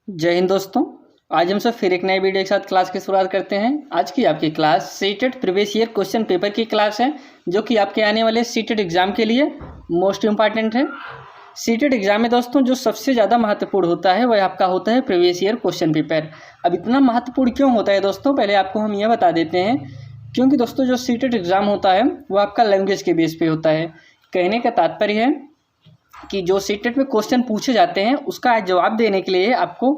जय हिंद दोस्तों। आज हम सब फिर एक नए वीडियो के साथ क्लास की शुरुआत करते हैं। आज की आपकी class CTET previous year question paper की क्लास है, जो कि आपके आने वाले सीटेट एग्जाम के लिए मोस्ट इम्पॉर्टेंट है। सीटेट एग्जाम में दोस्तों जो सबसे ज़्यादा महत्वपूर्ण होता है वह आपका होता है प्रीवियस ईयर क्वेश्चन पेपर। अब इतना महत्वपूर्ण क्यों होता है दोस्तों, पहले आपको हम यह बता देते हैं। क्योंकि दोस्तों जो सीटेट एग्ज़ाम होता है वो आपका लैंग्वेज के बेस पे होता है। कहने का तात्पर्य है कि जो सीटेट में क्वेश्चन पूछे जाते हैं उसका जवाब देने के लिए आपको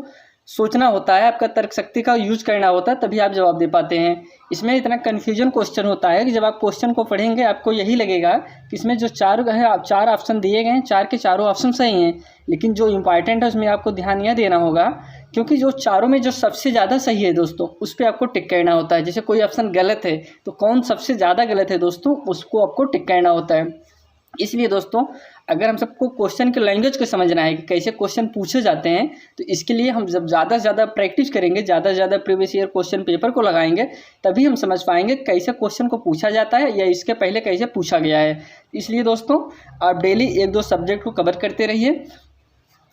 सोचना होता है, आपका तर्क शक्ति का यूज करना होता है, तभी आप जवाब दे पाते हैं। इसमें इतना कन्फ्यूजन क्वेश्चन होता है कि जब आप क्वेश्चन को पढ़ेंगे आपको यही लगेगा कि इसमें जो चार ऑप्शन दिए गए हैं, चार के चारों ऑप्शन सही हैं, लेकिन जो इम्पॉर्टेंट है उसमें आपको ध्यान यह देना होगा क्योंकि जो चारों में जो सबसे ज़्यादा सही है दोस्तों उस पर आपको टिक करना होता है। जैसे कोई ऑप्शन गलत है तो कौन सबसे ज़्यादा गलत है दोस्तों उसको आपको टिक करना होता है। इसलिए दोस्तों अगर हम सबको क्वेश्चन के लैंग्वेज को समझना है कि कैसे क्वेश्चन पूछे जाते हैं, तो इसके लिए हम जब ज़्यादा से ज़्यादा प्रैक्टिस करेंगे, ज़्यादा से ज़्यादा प्रीवियस ईयर क्वेश्चन पेपर को लगाएंगे, तभी हम समझ पाएंगे कैसे क्वेश्चन को पूछा जाता है या इसके पहले कैसे पूछा गया है। इसलिए दोस्तों आप डेली एक दो सब्जेक्ट को कवर करते रहिए।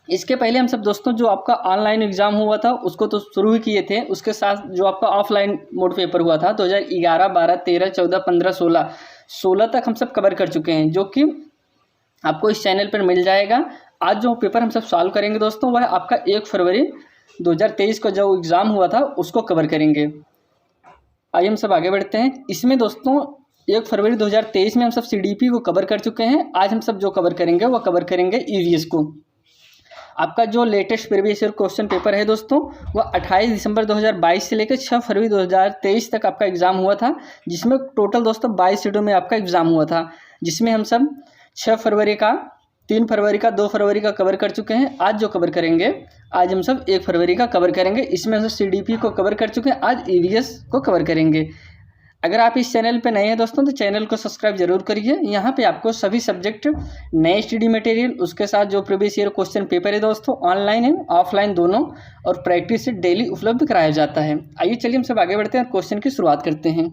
इसके पहले हम सब दोस्तों जो आपका ऑनलाइन एग्ज़ाम हुआ था उसको तो शुरू ही किए थे, उसके साथ जो आपका ऑफलाइन मोड पेपर हुआ था 2011, 12, 13, 14, 15, 16 तक हम सब कवर कर चुके हैं, जो कि आपको इस चैनल पर मिल जाएगा। आज जो पेपर हम सब सॉल्व करेंगे दोस्तों वह आपका 1 फरवरी 2023 का जो एग्ज़ाम हुआ था उसको कवर करेंगे। आइए हम सब आगे बढ़ते हैं। इसमें दोस्तों 1 फरवरी 2023 में हम सब CDP को कवर कर चुके हैं। आज हम सब जो कवर करेंगे वह कवर करेंगे EVS को। आपका जो latest previous year question paper है दोस्तों वह 28 दिसंबर 2022 से लेकर 6 फरवरी 2023 तक आपका एग्ज़ाम हुआ था, जिसमें टोटल दोस्तों 22 सीटों में आपका एग्ज़ाम हुआ था, जिसमें हम सब 6 फरवरी का, 3 फरवरी का, 2 फरवरी का कवर कर चुके हैं। आज जो कवर करेंगे, आज हम सब 1 फरवरी का कवर करेंगे। इसमें हम CDP को कवर कर चुके हैं, आज EVS को कवर करेंगे। अगर आप इस चैनल पे नए हैं दोस्तों तो चैनल को सब्सक्राइब जरूर करिए। यहाँ पे आपको सभी सब्जेक्ट, नए स्टडी मटेरियल, उसके साथ जो प्रीवियस ईयर क्वेश्चन पेपर है दोस्तों ऑनलाइन है ऑफलाइन दोनों, और प्रैक्टिस से डेली उपलब्ध कराया जाता है। आइए चलिए हम सब आगे बढ़ते हैं और क्वेश्चन की शुरुआत करते हैं।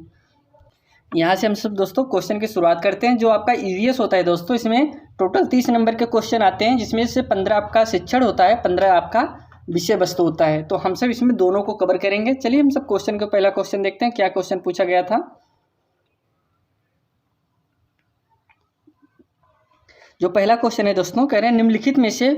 यहाँ से हम सब दोस्तों क्वेश्चन की शुरुआत करते हैं। जो आपका EVS होता है दोस्तों इसमें टोटल 30 नंबर के क्वेश्चन आते हैं, जिसमें से 15 आपका शिक्षण होता है, 15 आपका विषय वस्तु होता है। तो हम सब इसमें दोनों को कवर करेंगे। चलिए हम सब क्वेश्चन का पहला क्वेश्चन देखते हैं, क्या क्वेश्चन पूछा गया था। जो पहला क्वेश्चन है दोस्तों, कह रहे हैं निम्नलिखित में से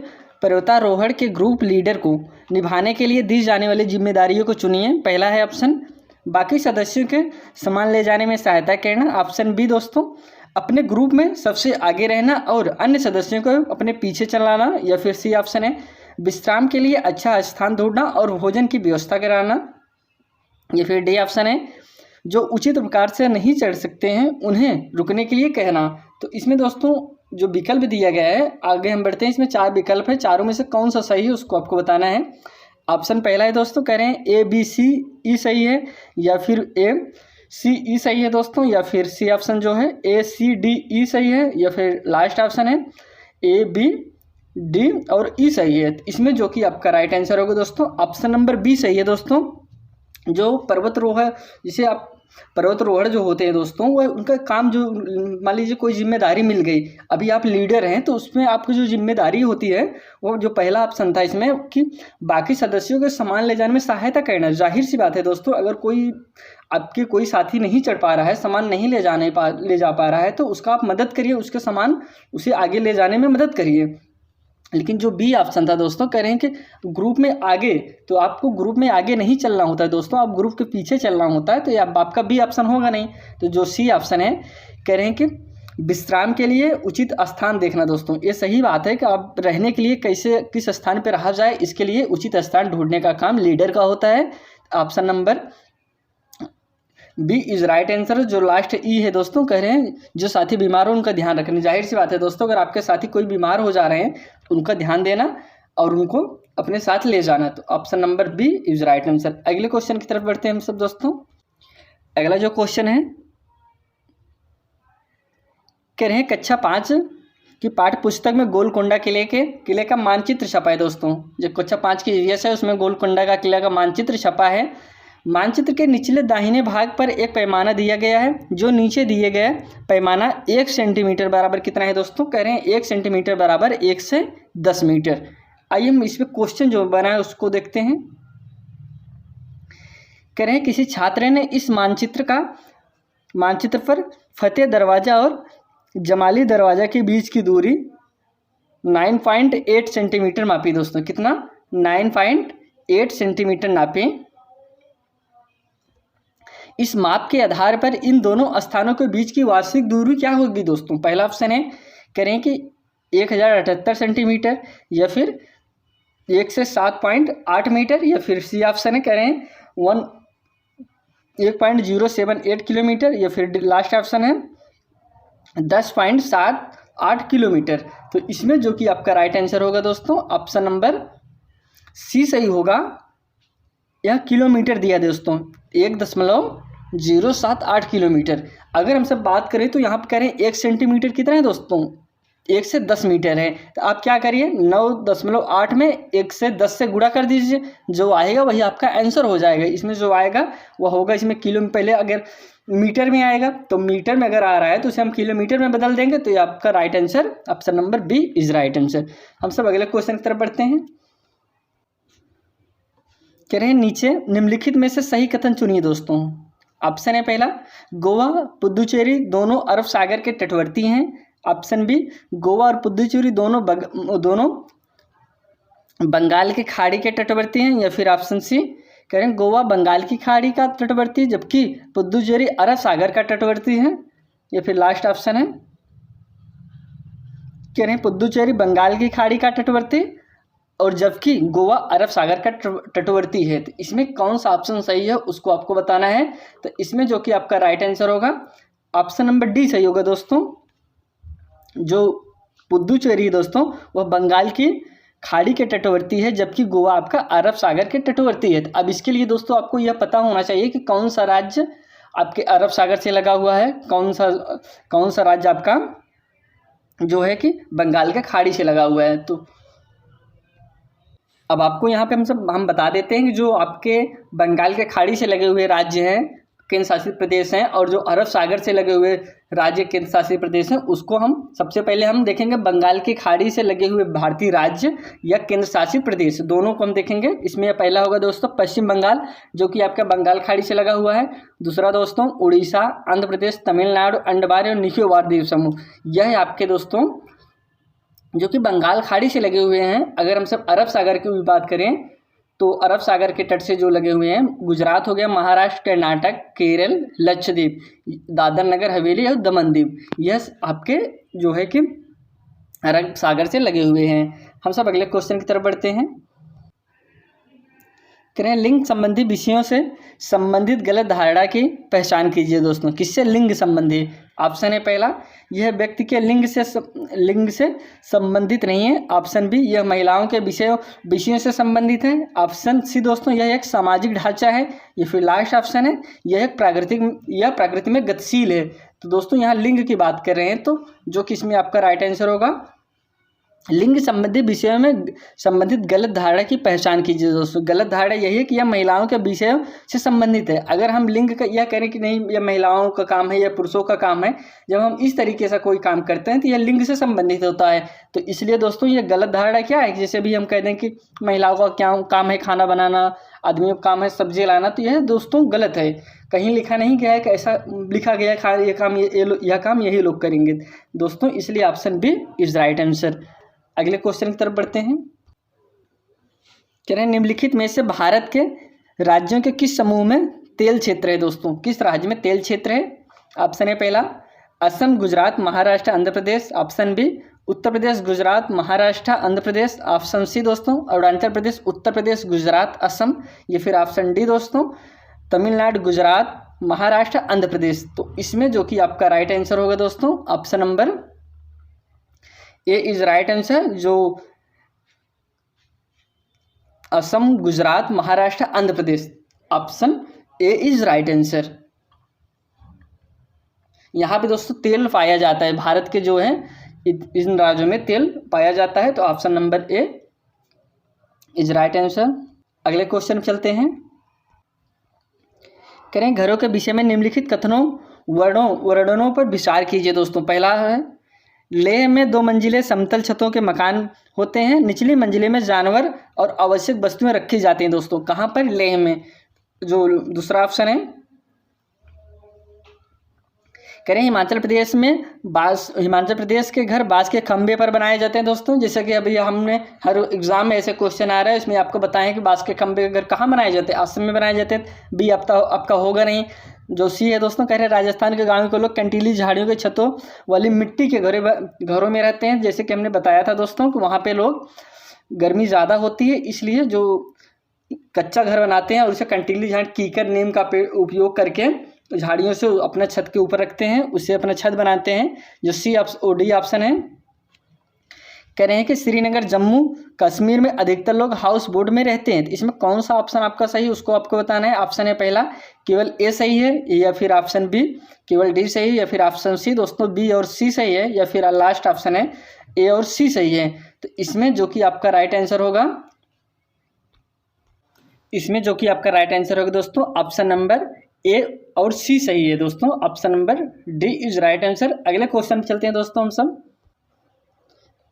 पर्वतारोहण के ग्रुप लीडर को निभाने के लिए दी जाने वाली जिम्मेदारियों को चुनिए। पहला है ऑप्शन बाकी सदस्यों के सामान ले जाने में सहायता करना। ऑप्शन बी दोस्तों अपने ग्रुप में सबसे आगे रहना और अन्य सदस्यों को अपने पीछे चलाना। या फिर सी ऑप्शन है विश्राम के लिए अच्छा स्थान ढूंढना और भोजन की व्यवस्था कराना। या फिर डी ऑप्शन है जो उचित प्रकार से नहीं चढ़ सकते हैं उन्हें रुकने के लिए कहना। तो इसमें दोस्तों जो विकल्प दिया गया है, आगे हम बढ़ते हैं। इसमें 4 विकल्प है, चारों में से कौन सा सही है उसको आपको बताना है। ऑप्शन पहला है दोस्तों, कह रहे हैं ABCE सही है, या फिर ACE सही है दोस्तों, या फिर सी ऑप्शन जो है ACDE सही है, या फिर लास्ट ऑप्शन है ABD और E सही है। इसमें जो कि आपका राइट आंसर होगा दोस्तों ऑप्शन नंबर बी सही है दोस्तों। जो पर्वतारोहण, जिसे आप पर्वतारोहण जो होते हैं दोस्तों, वह उनका काम, जो मान लीजिए कोई जिम्मेदारी मिल गई, अभी आप लीडर हैं तो उसमें आपकी जो जिम्मेदारी होती है वो जो पहला ऑप्शन था इसमें कि बाकी सदस्यों के सामान ले जाने में सहायता करना। जाहिर सी बात है दोस्तों, अगर कोई आपके कोई साथी नहीं चढ़ पा रहा है, सामान नहीं ले जा पा रहा है, तो उसका आप मदद करिए, उसके सामान उसे आगे ले जाने में मदद करिए। लेकिन जो बी ऑप्शन था दोस्तों, कह रहे हैं कि ग्रुप में आगे, तो आपको ग्रुप में आगे नहीं चलना होता है दोस्तों, आप ग्रुप के पीछे चलना होता है, तो ये आपका बी ऑप्शन होगा नहीं। तो जो सी ऑप्शन है, कह रहे हैं कि विश्राम के लिए उचित स्थान देखना। दोस्तों ये सही बात है कि आप रहने के लिए कैसे किस स्थान पर रहा जाए, इसके लिए उचित स्थान ढूंढने का काम लीडर का होता है। Option number B is right answer. जो लास्ट ई है दोस्तों, कह रहे हैं जो साथी बीमार हो उनका ध्यान रखना। जाहिर सी बात है दोस्तों, अगर आपके साथी कोई बीमार हो जा रहे हैं तो उनका ध्यान देना और उनको अपने साथ ले जाना। तो option number B is right answer. अगले क्वेश्चन की तरफ बढ़ते हैं हम सब दोस्तों। अगला जो क्वेश्चन है, कह रहे हैं कक्षा 5 की पाठ्य पुस्तक में गोलकोंडा किले का मानचित्र छपा है। दोस्तों जो कक्षा 5 की EVS है उसमें गोलकोंडा का किला का मानचित्र छपा है। मानचित्र के निचले दाहिने भाग पर एक पैमाना दिया गया है। जो नीचे दिए गए पैमाना 1 सेंटीमीटर बराबर कितना है दोस्तों, कह रहे हैं 1 सेंटीमीटर बराबर 1 से 10 मीटर। आइए हम इसमें क्वेश्चन जो बना है उसको देखते हैं। कह रहे हैं किसी छात्र ने इस मानचित्र पर फतेह दरवाज़ा और जमाली दरवाज़ा के बीच की दूरी 9.8 सेंटीमीटर मापी। दोस्तों कितना? 9.8 सेंटीमीटर नापे। इस माप के आधार पर इन दोनों स्थानों के बीच की वास्तविक दूरी क्या होगी? दोस्तों पहला ऑप्शन है करें कि 1078 सेंटीमीटर, या फिर 1 से 7.8 मीटर, या फिर सी ऑप्शन है करें 1.078 किलोमीटर, या फिर लास्ट ऑप्शन है 10.78 किलोमीटर। तो इसमें जो कि आपका राइट आंसर होगा दोस्तों ऑप्शन नंबर सी सही होगा। यह किलोमीटर दिया दोस्तों 1.078 किलोमीटर। अगर हम सब बात करें तो यहाँ पर करें 1 सेंटीमीटर कितना है दोस्तों? 1 से 10 मीटर है। तो आप क्या करिए 9.8 में 1 से 10 से गुणा कर दीजिए, जो आएगा वही आपका आंसर हो जाएगा। इसमें जो आएगा वह होगा, इसमें किलो में पहले अगर मीटर में आएगा तो मीटर में अगर आ रहा है तो उसे हम किलोमीटर में बदल देंगे, तो ये आपका right answer option number B is right answer. हम सब अगले क्वेश्चन की तरफ बढ़ते हैं। कह रहे हैं नीचे निम्नलिखित में से सही कथन चुनिए दोस्तों। ऑप्शन है पहला गोवा पुदुचेरी दोनों अरब सागर के तटवर्ती हैं। ऑप्शन बी गोवा और पुदुचेरी दोनों बंगाल की खाड़ी के तटवर्ती हैं, या फिर ऑप्शन सी करें गोवा बंगाल की खाड़ी का तटवर्ती जबकि पुदुचेरी अरब सागर का तटवर्ती है, या फिर लास्ट ऑप्शन है कह रहे हैं पुदुचेरी बंगाल की खाड़ी का तटवर्ती और जबकि गोवा अरब सागर का तटवर्ती है। तो इसमें कौन सा ऑप्शन सही है उसको आपको बताना है। तो इसमें जो कि आपका राइट आंसर होगा ऑप्शन नंबर डी सही होगा दोस्तों। जो पुदुचेरी दोस्तों वह बंगाल की खाड़ी के तटवर्ती है, जबकि गोवा आपका अरब सागर के तटवर्ती है। अब इसके लिए दोस्तों आपको यह पता होना चाहिए कि कौन सा राज्य आपके अरब सागर से लगा हुआ है, कौन सा राज्य आपका जो है कि बंगाल के खाड़ी से लगा हुआ है। तो अब आपको यहाँ पे हम बता देते हैं कि जो आपके बंगाल के खाड़ी से लगे हुए राज्य हैं, केंद्र शासित प्रदेश हैं, और जो अरब सागर से लगे हुए राज्य केंद्र शासित प्रदेश हैं, उसको हम सबसे पहले हम देखेंगे बंगाल की खाड़ी से लगे हुए भारतीय राज्य या केंद्र शासित प्रदेश, दोनों को हम देखेंगे। इसमें पहला होगा दोस्तों पश्चिम बंगाल, जो कि आपका बंगाल खाड़ी से लगा हुआ है। दूसरा दोस्तों उड़ीसा, आंध्र प्रदेश, तमिलनाडु, अंडमान और निकोबार द्वीप समूह, यह आपके दोस्तों जो कि बंगाल खाड़ी से लगे हुए हैं। अगर हम सब अरब सागर की भी बात करें तो अरब सागर के तट से जो लगे हुए हैं गुजरात हो गया, महाराष्ट्र, कर्नाटक, केरल, लक्षद्वीप, दादर नगर हवेली और दमन द्वीप, यह आपके जो है कि अरब सागर से लगे हुए हैं। हम सब अगले क्वेश्चन की तरफ बढ़ते हैं। करें लिंग संबंधी विषयों से संबंधित गलत धारणा की पहचान कीजिए दोस्तों। किससे लिंग संबंधी? ऑप्शन है पहला यह व्यक्ति के लिंग से संबंधित नहीं है। ऑप्शन बी यह महिलाओं के विषयों से संबंधित है। ऑप्शन सी दोस्तों यह एक सामाजिक ढांचा है। या फिर लास्ट ऑप्शन है यह एक प्रकृति में गतिशील है। तो दोस्तों यहाँ लिंग की बात कर रहे हैं, तो जो कि इसमें आपका राइट आंसर होगा लिंग संबंधी विषयों में संबंधित गलत धारणा की पहचान कीजिए दोस्तों। गलत धारणा यही है कि यह महिलाओं के विषयों से संबंधित है। अगर हम लिंग का यह करें कि नहीं यह महिलाओं का काम है या पुरुषों का काम है, जब हम इस तरीके से कोई काम करते हैं तो यह लिंग से संबंधित होता है। तो इसलिए दोस्तों ये गलत धारणा क्या है, जैसे भी हम कह दें कि महिलाओं का क्या काम है खाना बनाना, आदमियों का काम है सब्जी लाना, तो यह दोस्तों गलत है। कहीं लिखा नहीं गया है कि ऐसा लिखा गया है यह काम यही लोग करेंगे दोस्तों। इसलिए option B is right answer. अगले क्वेश्चन की तरफ बढ़ते हैं। कह रहे हैं निम्नलिखित में से भारत के राज्यों के किस समूह में तेल क्षेत्र है दोस्तों? किस राज्य में तेल क्षेत्र है? ऑप्शन है पहला Assam, Gujarat, Maharashtra, Andhra Pradesh. Option B Uttar Pradesh, Gujarat, Maharashtra, Andhra Pradesh. Option C दोस्तों अरुणाचल प्रदेश, उत्तर प्रदेश, गुजरात, असम। या फिर ऑप्शन डी दोस्तों तमिलनाडु, गुजरात, महाराष्ट्र, आंध्र प्रदेश। तो इसमें जो कि आपका राइट आंसर होगा दोस्तों option number A is right answer. जो Assam, Gujarat, Maharashtra, Andhra Pradesh, option A is right answer. यहाँ पे दोस्तों तेल पाया जाता है, भारत के जो है इन राज्यों में तेल पाया जाता है। तो option number A is right answer. अगले क्वेश्चन चलते हैं। करें घरों के विषय में निम्नलिखित कथनों वर्णनों पर विचार कीजिए दोस्तों। पहला है लेह में 2 मंजिले समतल छतों के मकान होते हैं। निचली मंजिले में जानवर और आवश्यक वस्तुएं रखी जाती हैं दोस्तों। कहाँ पर? लेह में। जो दूसरा ऑप्शन है, कह रहे हैं हिमाचल प्रदेश में हिमाचल प्रदेश के घर बांस के खंभे पर बनाए जाते हैं दोस्तों। जैसे कि अभी हमने हर एग्जाम में ऐसे क्वेश्चन आ रहा है, इसमें आपको बताएं कि बांस के खंभे के घर कहाँ बनाए जाते हैं? आसम में बनाए जाते हैं। बी आपका होगा नहीं। जो सी है दोस्तों, कह रहे हैं राजस्थान के गाँव के लोग कंटीली झाड़ियों के छतों वाली मिट्टी के घरों में रहते हैं। जैसे कि हमने बताया था दोस्तों कि वहाँ पे लोग गर्मी ज़्यादा होती है, इसलिए जो कच्चा घर बनाते हैं और उसे कंटीली झाड़ कीकर नीम का पेड़ उपयोग करके झाड़ियों से अपना छत के ऊपर रखते हैं, उससे अपना छत बनाते हैं। जो सी डी ऑप्शन है। कह रहे हैं कि श्रीनगर जम्मू कश्मीर में अधिकतर लोग हाउस बोट में रहते हैं। तो इसमें कौन सा ऑप्शन आपका सही है उसको आपको बताना है। ऑप्शन है पहला केवल ए सही है, या फिर ऑप्शन बी केवल डी सही है, या फिर ऑप्शन सी दोस्तों बी और सी सही है, या फिर लास्ट ऑप्शन है ए और सी सही है। तो इसमें जो कि आपका राइट आंसर होगा, दोस्तों ऑप्शन नंबर ए और सी सही है दोस्तों। Option number D is right answer. अगले क्वेश्चन पे चलते हैं दोस्तों हम सब।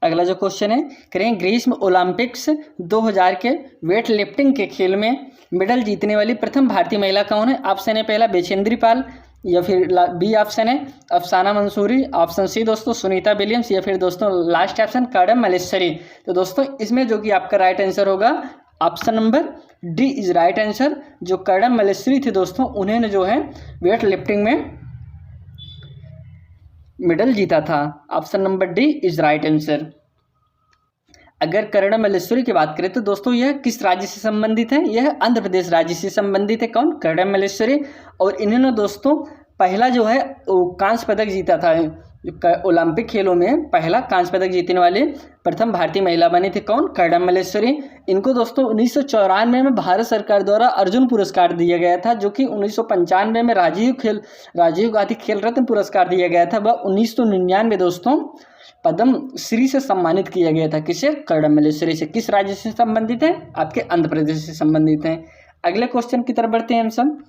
अगला जो क्वेश्चन है, करें ग्रीष्म ओलंपिक्स 2000 के वेट लिफ्टिंग के खेल में मेडल जीतने वाली प्रथम भारतीय महिला कौन है? ऑप्शन है पहला बेचेंद्री पाल, या फिर बी ऑप्शन है अफसाना मंसूरी, ऑप्शन सी दोस्तों सुनीता विलियम्स, या फिर दोस्तों लास्ट ऑप्शन कर्दम मल्लेश्वरी। तो दोस्तों इसमें जो कि आपका राइट आंसर होगा option number D is right answer. जो कर्दम मल्लेश्वरी थे दोस्तों, उन्होंने जो है वेट लिफ्टिंग में मेडल जीता था। Option number D is right answer. अगर कर्दम मल्लेश्वरी की बात करें तो दोस्तों यह किस राज्य से संबंधित है? यह आंध्र प्रदेश राज्य से संबंधित है। कौन? कर्दम मल्लेश्वरी। और इन्होंने दोस्तों पहला जो है कांस्य पदक जीता था। ओलंपिक खेलों में पहला कांस्य पदक जीतने वाले प्रथम भारतीय महिला बनी थी। कौन? कर्दम मल्लेश्वरी। इनको दोस्तों 1994 में भारत सरकार द्वारा अर्जुन पुरस्कार दिया गया था, जो कि 1995 में राजीव गांधी खेल रत्न पुरस्कार दिया गया था। वह 1999 दोस्तों पद्म श्री से सम्मानित किया गया था। किसे? कर्दम मल्लेश्वरी से। किस राज्य से संबंधित है? आपके आंध्र प्रदेश से संबंधित है। अगले क्वेश्चन की तरफ बढ़ते हैं हम सब।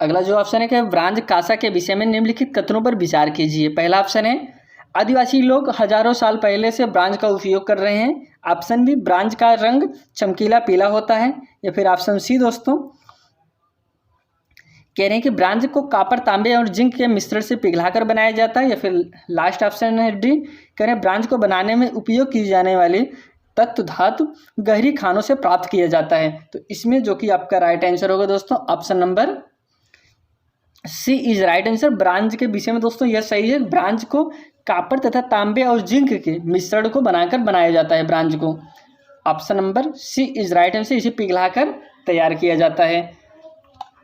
अगला जो ऑप्शन है कि ब्रांज कासा के विषय में निम्नलिखित कथनों पर विचार कीजिए। पहला ऑप्शन है आदिवासी लोग हजारों साल पहले से ब्रांज का उपयोग कर रहे हैं। ऑप्शन बी ब्रांज का रंग चमकीला पीला होता है, या फिर ऑप्शन सी दोस्तों कह रहे हैं कि ब्रांज को कॉपर तांबे और जिंक के मिश्रण से पिघलाकर बनाया जाता है, या फिर लास्ट ऑप्शन है डी कह रहे हैं ब्रांज को बनाने में उपयोग की जाने वाली तत्व धातु गहरी खानों से प्राप्त किया जाता है। तो इसमें जो कि आपका राइट आंसर होगा दोस्तों option number C is right answer. Bronze के विषय में दोस्तों यह सही है। ब्रांज को कॉपर तथा तांबे और जिंक के मिश्रण को बनाकर बनाया जाता है ब्रांज को। Option number C is right answer. इसे पिघलाकर तैयार किया जाता है।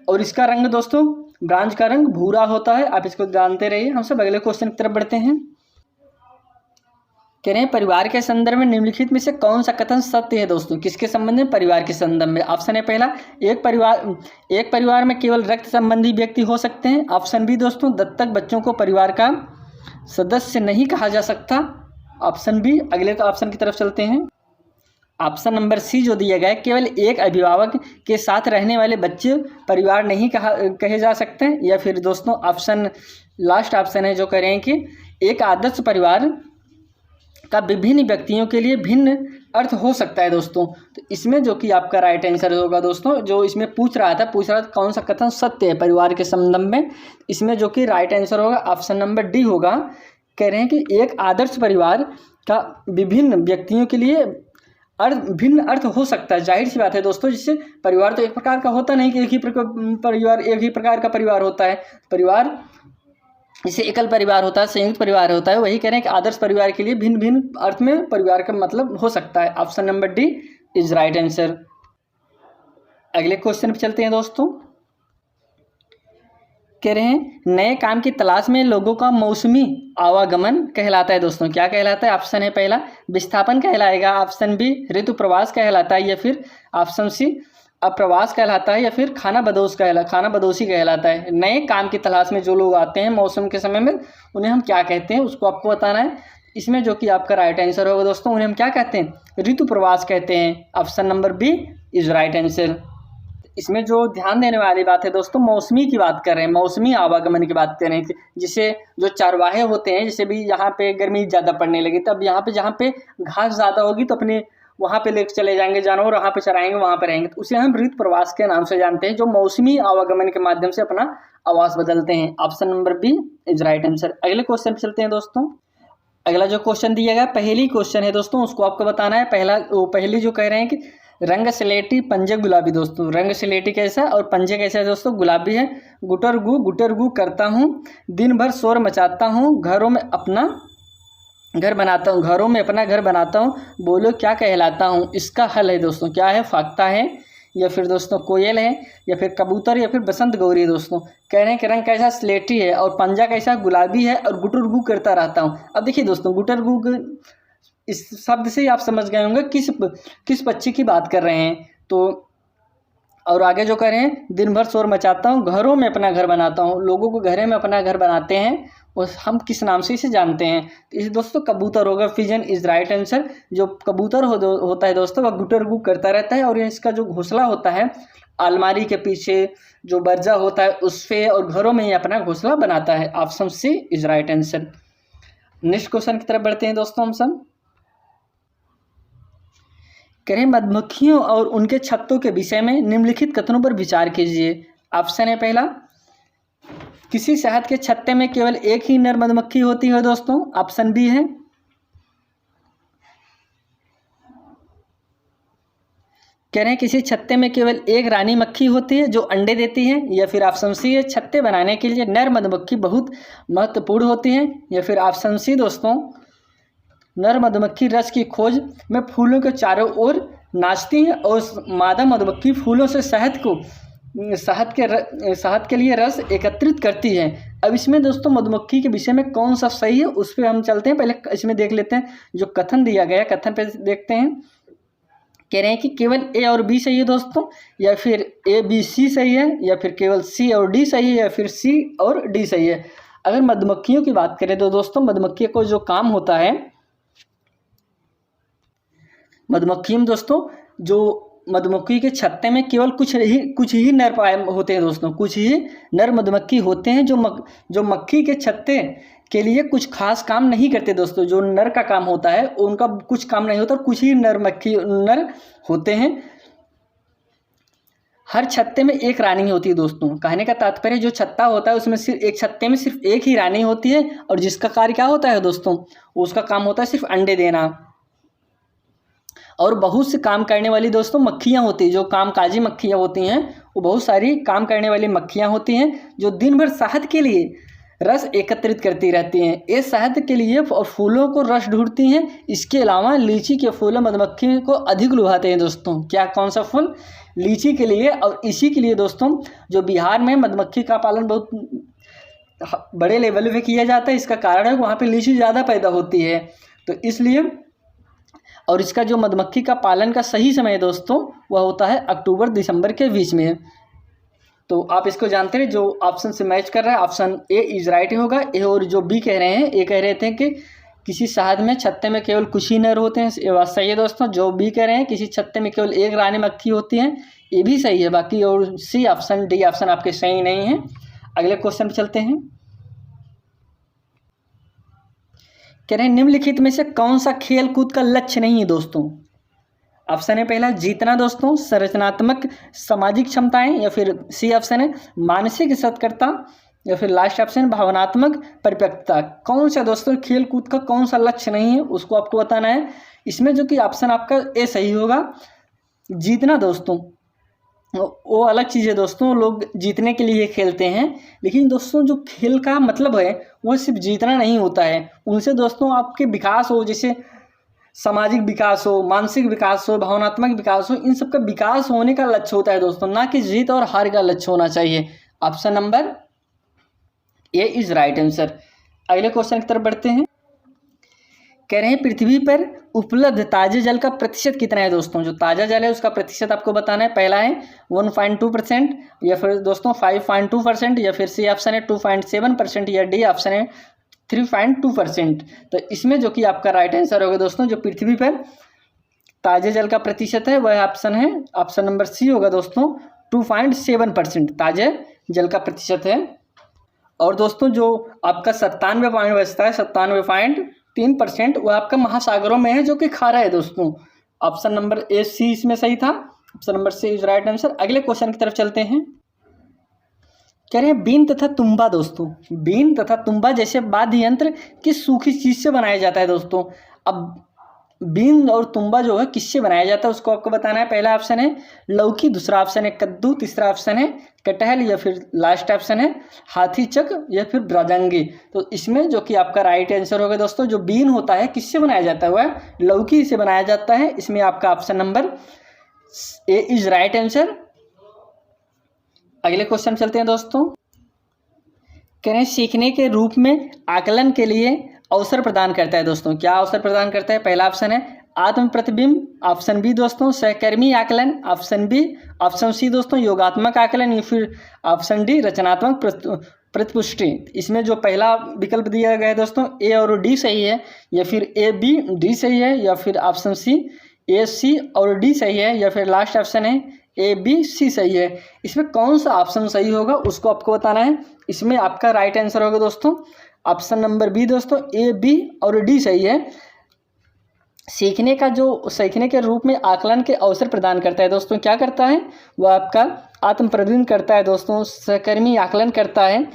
और इसका रंग दोस्तों ब्रांज का रंग भूरा होता है। आप इसको जानते रहिए। हम सब अगले क्वेश्चन की तरफ बढ़ते हैं। कह रहे हैं परिवार के संदर्भ में निम्नलिखित में से कौन सा कथन सत्य है दोस्तों? किसके संबंध में? परिवार के संदर्भ में। ऑप्शन है पहला एक परिवार में केवल रक्त संबंधी व्यक्ति हो सकते हैं। ऑप्शन बी दोस्तों दत्तक बच्चों को परिवार का सदस्य नहीं कहा जा सकता। Option B. अगले ऑप्शन की तरफ चलते हैं। ऑप्शन नंबर सी जो दिया गया है केवल एक अभिभावक के साथ रहने वाले बच्चे परिवार नहीं कहे जा सकते। या फिर दोस्तों ऑप्शन लास्ट ऑप्शन है जो कह रहे हैं कि एक आदर्श परिवार का विभिन्न व्यक्तियों के लिए भिन्न अर्थ हो सकता है दोस्तों। तो इसमें जो कि आपका राइट आंसर होगा दोस्तों, जो इसमें पूछ रहा था कौन सा कथन सत्य है परिवार के संबंध में, इसमें जो कि राइट आंसर होगा ऑप्शन नंबर डी होगा। कह रहे हैं कि एक आदर्श परिवार का विभिन्न व्यक्तियों के लिए भिन्न अर्थ हो सकता है। जाहिर सी बात है दोस्तों, जिससे परिवार तो एक प्रकार का होता नहीं कि एक ही प्रकार का परिवार होता है। परिवार इसे एकल परिवार होता है, संयुक्त परिवार होता है। वही कह रहे हैं कि आदर्श परिवार के लिए भिन्न भिन्न अर्थ में परिवार का मतलब हो सकता है। Option number D is right answer. अगले क्वेश्चन पे चलते हैं दोस्तों। कह रहे हैं नए काम की तलाश में लोगों का मौसमी आवागमन कहलाता है दोस्तों। क्या कहलाता है? ऑप्शन है पहला विस्थापन कहलाएगा, ऑप्शन बी ऋतु प्रवास कहलाता है, या फिर ऑप्शन सी अप्रवास कहलाता है, या फिर खाना बदोशी कहलाता है। नए काम की तलाश में जो लोग आते हैं मौसम के समय में उन्हें हम क्या कहते हैं उसको आपको बताना है। इसमें जो कि आपका राइट आंसर होगा दोस्तों, उन्हें हम क्या कहते हैं? ऋतु प्रवास कहते हैं। Option number B is right answer. इसमें जो ध्यान देने वाली बात है दोस्तों, मौसमी की बात कर रहे हैं, मौसमी आवागमन की बात कर रहे हैं। जिसे जो चरवाहे होते हैं, जैसे भी यहाँ पे गर्मी ज़्यादा पड़ने लगी तब यहाँ पे जहाँ पे घास ज़्यादा होगी तो अपने वहाँ पे लेकर चले जाएंगे जानवर, वहाँ पे चराएंगे, वहाँ पे रहेंगे, तो उसे हम ऋतु प्रवास के नाम से जानते हैं, जो मौसमी आवागमन के माध्यम से अपना आवास बदलते हैं। Option number B is right answer. अगले क्वेश्चन पे चलते हैं दोस्तों। अगला जो क्वेश्चन दिया गया पहली क्वेश्चन है दोस्तों, उसको आपको बताना है। पहली जो कह रहे हैं कि रंग स्लेटी पंजे गुलाबी। दोस्तों रंग स्लेटी कैसा और पंजे कैसा है दोस्तों? गुलाबी है। गुटर गु करता हूँ, दिन भर शोर मचाता हूँ, घरों में अपना घर बनाता हूँ, बोलो क्या कहलाता हूँ? इसका हल है दोस्तों, क्या है? फाख्ता है, या फिर दोस्तों कोयल है, या फिर कबूतर, या फिर बसंत गौरी है। दोस्तों कह रहे हैं कि रंग कैसा? स्लेटी है, और पंजा कैसा? गुलाबी है, और गुटुरगु करता रहता हूँ। अब देखिए दोस्तों, गुटुरगु इस शब्द से ही आप समझ गए होंगे किस पक्षी की बात कर रहे हैं। तो और आगे जो कह रहे हैं, दिन भर शोर मचाता हूँ, घरों में अपना घर बनाता हूँ, लोगों को घरे में अपना घर बनाते हैं, और हम किस नाम से इसे जानते हैं? तो इसे दोस्तों कबूतर होगा। Pigeon is right answer. जो कबूतर होता है दोस्तों, वह गुटरगु करता रहता है, और इसका जो घोंसला होता है अलमारी के पीछे जो बर्जा होता है उस पे, और घरों में ही अपना घोंसला बनाता है। Option C is right answer. Next question की तरफ बढ़ते हैं दोस्तों हम सब। कह रहे हैं मधुमक्खियों और उनके छत्तों के विषय में निम्नलिखित कथनों पर विचार कीजिए। ऑप्शन है पहला, किसी शहद के छत्ते में केवल एक ही नर मधुमक्खी होती है दोस्तों। ऑप्शन बी है, कह रहे हैं किसी छत्ते में केवल एक रानी मक्खी होती है जो अंडे देती है, या फिर ऑप्शन सी है, छत्ते बनाने के लिए नर मधुमक्खी बहुत महत्वपूर्ण होती है, या फिर ऑप्शन सी दोस्तों, नर मधुमक्खी रस की खोज में फूलों के चारों ओर नाचती है, और मादा मधुमक्खी फूलों से शहद के लिए रस एकत्रित करती है। अब इसमें दोस्तों मधुमक्खी के विषय में कौन सा सही है उस पर हम चलते हैं। पहले इसमें देख लेते हैं जो कथन दिया गया, कथन पे देखते हैं। कह रहे हैं कि केवल ए और बी सही है दोस्तों, या फिर ए बी सी सही है, या फिर केवल सी और डी सही है, या फिर सी और डी सही है। अगर मधुमक्खियों की बात करें तो दोस्तों मधुमक्खियों को जो काम होता है, मधुमक्खी में दोस्तों जो मधुमक्खी के छत्ते में केवल कुछ ही नर होते हैं दोस्तों, कुछ ही नर मधुमक्खी होते हैं जो मक्खी के छत्ते के लिए कुछ खास काम नहीं करते दोस्तों। जो नर का काम होता है उनका कुछ काम नहीं होता, और कुछ ही नर होते हैं। हर छत्ते में एक रानी होती है दोस्तों। कहने का तात्पर्य जो छत्ता होता है उसमें सिर्फ एक छत्ते में सिर्फ एक ही रानी होती है, और जिसका कार्य क्या होता है दोस्तों, उसका काम होता है सिर्फ अंडे देना। और बहुत से काम करने वाली दोस्तों मक्खियाँ होती हैं, जो कामकाजी मक्खियाँ होती हैं, वो बहुत सारी काम करने वाली मक्खियाँ होती हैं जो दिन भर शहद के लिए रस एकत्रित करती रहती हैं। ये शहद के लिए और फूलों को रस ढूंढती हैं। इसके अलावा लीची के फूल मधुमक्खी को अधिक लुभाते हैं दोस्तों। क्या, कौन सा फूल? लीची के लिए। और इसी के लिए दोस्तों जो बिहार में मधुमक्खी का पालन बहुत बड़े लेवल पे किया जाता है, इसका कारण है वहाँ पे लीची ज़्यादा पैदा होती है, तो इसलिए। और इसका जो मधुमक्खी का पालन का सही समय है दोस्तों, वह होता है अक्टूबर दिसंबर के बीच में। तो आप इसको जानते हैं, जो ऑप्शन से मैच कर रहा है ऑप्शन ए इज राइट होगा। ए और जो बी कह रहे हैं, ये कह रहे थे कि किसी शहद में छत्ते में केवल कुछ ही नर होते हैं, ये बात सही है दोस्तों। जो बी कह रहे हैं किसी छत्ते में केवल एक रानी मक्खी होती है, ये भी सही है। बाकी और सी ऑप्शन, डी ऑप्शन आपके सही नहीं है। अगले क्वेश्चन पर चलते हैं। कह रहे हैं निम्नलिखित में से कौन सा खेल कूद का लक्ष्य नहीं है दोस्तों। ऑप्शन है पहला जीतना दोस्तों, संरचनात्मक सामाजिक क्षमताएं, या फिर सी ऑप्शन है मानसिक सतर्कता, या फिर लास्ट ऑप्शन भावनात्मक परिपक्वता। कौन सा दोस्तों खेल कूद का कौन सा लक्ष्य नहीं है उसको आपको बताना है। इसमें जो कि ऑप्शन आपका ए सही होगा, जीतना दोस्तों। वो अलग चीज़ है दोस्तों, लोग जीतने के लिए खेलते हैं, लेकिन दोस्तों जो खेल का मतलब है वो सिर्फ जीतना नहीं होता है। उनसे दोस्तों आपके विकास हो, जैसे सामाजिक विकास हो, मानसिक विकास हो, भावनात्मक विकास हो, इन सब का विकास होने का लक्ष्य होता है दोस्तों, ना कि जीत और हार का लक्ष्य होना चाहिए। Option number A is right answer. अगले क्वेश्चन की तरफ बढ़ते हैं। कह रहे हैं पृथ्वी पर उपलब्ध ताजे जल का प्रतिशत कितना है दोस्तों। जो ताज़ा जल है उसका प्रतिशत आपको बताना है। पहला है 1.2%, या फिर दोस्तों 5.2%, या फिर सी ऑप्शन है 2.7%, या डी ऑप्शन है 3.2%। तो इसमें जो कि आपका राइट आंसर होगा दोस्तों, जो पृथ्वी पर ताजे जल का प्रतिशत है वह ऑप्शन है, ऑप्शन नंबर सी होगा दोस्तों, 2.7% ताजे जल का प्रतिशत है। और दोस्तों जो आपका 97 पॉइंट बचता है, 97.3%, वह आपका महासागरों में है, जो कि खारा है दोस्तों। ऑप्शन नंबर ए सी इसमें सही था। Option number C is right answer. अगले क्वेश्चन की तरफ चलते हैं। कह रहे हैं बीन तथा तुम्बा दोस्तों, बीन तथा तुम्बा जैसे वाद्य यंत्र किस सूखी चीज से बनाया जाता है दोस्तों। अब बीन और तुम्बा जो है किससे बनाया जाता है उसको आपको बताना है। पहला ऑप्शन है लौकी, दूसरा ऑप्शन है कद्दू, तीसरा ऑप्शन है कटहल, या फिर लास्ट ऑप्शन है हाथी चक, या फिर ब्रजंगी। तो इसमें जो कि आपका राइट आंसर होगा दोस्तों, जो बीन होता है किससे बनाया जाता है, वह लौकी से बनाया जाता है। इसमें आपका option number A is right answer. अगले क्वेश्चन चलते हैं दोस्तों। कह रहे हैं सीखने के रूप में आकलन के लिए अवसर प्रदान करता है दोस्तों। क्या अवसर प्रदान करता है? पहला ऑप्शन है आत्म प्रतिबिंब, ऑप्शन बी दोस्तों सहकर्मी आकलन, ऑप्शन बी, ऑप्शन सी दोस्तों योगात्मक आकलन, या फिर ऑप्शन डी रचनात्मक प्रतिपुष्टि। इसमें जो पहला विकल्प दिया गया है दोस्तों ए और डी सही है, या फिर ए बी डी सही है, या फिर ऑप्शन सी ए सी और डी सही है, या फिर लास्ट ऑप्शन है ए बी सी सही है। इसमें कौन सा ऑप्शन सही होगा उसको आपको बताना है। इसमें आपका राइट आंसर होगा दोस्तों ऑप्शन नंबर बी दोस्तों, ए बी और डी सही है। सीखने के रूप में आकलन के अवसर प्रदान करता है दोस्तों। क्या करता है? वह आपका आत्म प्रतिबिंब करता है दोस्तों, सहकर्मी आकलन करता है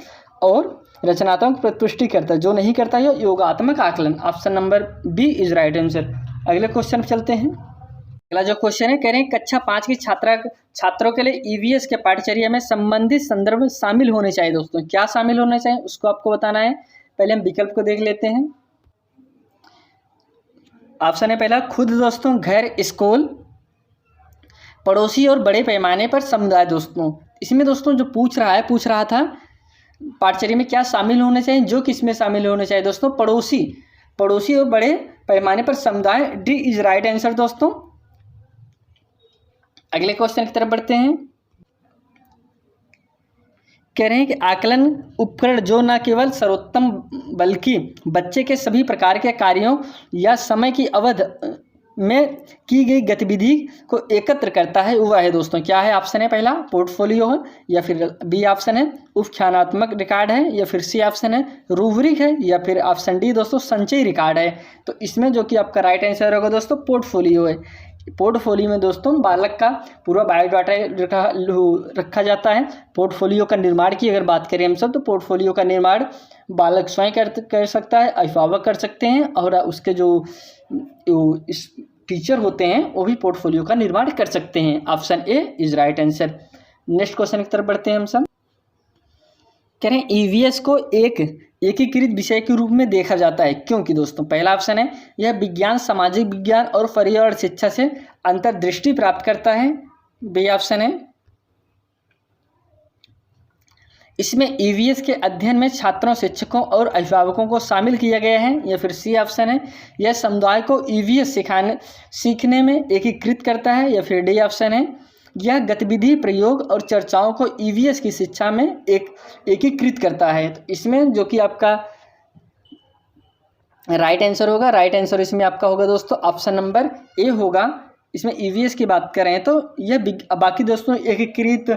और रचनात्मक प्रतिपुष्टि करता है। जो नहीं करता है योगात्मक आकलन। Option number B is right answer. अगले क्वेश्चन पर चलते हैं। अगला जो क्वेश्चन है, कह रहे हैं कक्षा 5 की छात्रों के लिए ईवीएस के पाठ्यचर्या में संबंधित संदर्भ शामिल होने चाहिए दोस्तों। क्या शामिल होने चाहिए उसको आपको बताना है। पहले हम विकल्प को देख लेते हैं। ऑप्शन है पहला खुद दोस्तों, घर, स्कूल, पड़ोसी और बड़े पैमाने पर समुदाय दोस्तों। इसमें दोस्तों जो पूछ रहा था पाठ्यचर्या में क्या शामिल होने चाहिए, जो किसमें शामिल होने चाहिए दोस्तों, पड़ोसी और बड़े पैमाने पर समुदाय। डी इज राइट आंसर दोस्तों। अगले क्वेश्चन की तरफ बढ़ते हैं। कह रहे हैं कि आकलन उपकरण जो न केवल सर्वोत्तम बल्कि बच्चे के सभी प्रकार के कार्यों या समय की अवधि में की गई गतिविधि को एकत्र करता है, वह है दोस्तों। क्या है? ऑप्शन है पहला पोर्टफोलियो है, या फिर बी ऑप्शन है उपख्यानात्मक रिकॉर्ड है, या फिर सी ऑप्शन है रूब्रिक है, या फिर ऑप्शन डी दोस्तों संचयी रिकॉर्ड है। तो इसमें जो कि आपका राइट आंसर होगा दोस्तों पोर्टफोलियो है। पोर्टफोलियो में दोस्तों बालक का पूरा बायोडाटा रखा जाता है। पोर्टफोलियो का निर्माण की अगर बात करें हम सब, तो पोर्टफोलियो का निर्माण बालक स्वयं कर सकता है, अभिभावक कर सकते हैं, और उसके जो इस टीचर होते हैं वो भी पोर्टफोलियो का निर्माण कर सकते हैं। Option A is right answer. Next question की तरफ बढ़ते हैं हम सब। कह रहे हैं ईवीएस को एक एकीकृत विषय के रूप में देखा जाता है क्योंकि दोस्तों पहला ऑप्शन है यह विज्ञान, सामाजिक विज्ञान और पर्यावरण शिक्षा से अंतर्दृष्टि प्राप्त करता है। बी ऑप्शन है इसमें ईवीएस के अध्ययन में छात्रों, शिक्षकों और अभिभावकों को शामिल किया गया है, या फिर सी ऑप्शन है यह समुदाय को ईवीएस सीखने में एकीकृत करता है, या फिर डी ऑप्शन है यह गतिविधि, प्रयोग और चर्चाओं को ईवीएस की शिक्षा में एकीकृत करता है। तो इसमें जो कि आपका राइट आंसर होगा, राइट आंसर इसमें आपका होगा दोस्तों ऑप्शन नंबर ए होगा। इसमें ईवीएस की बात करें तो यह बाकी दोस्तों एकीकृत,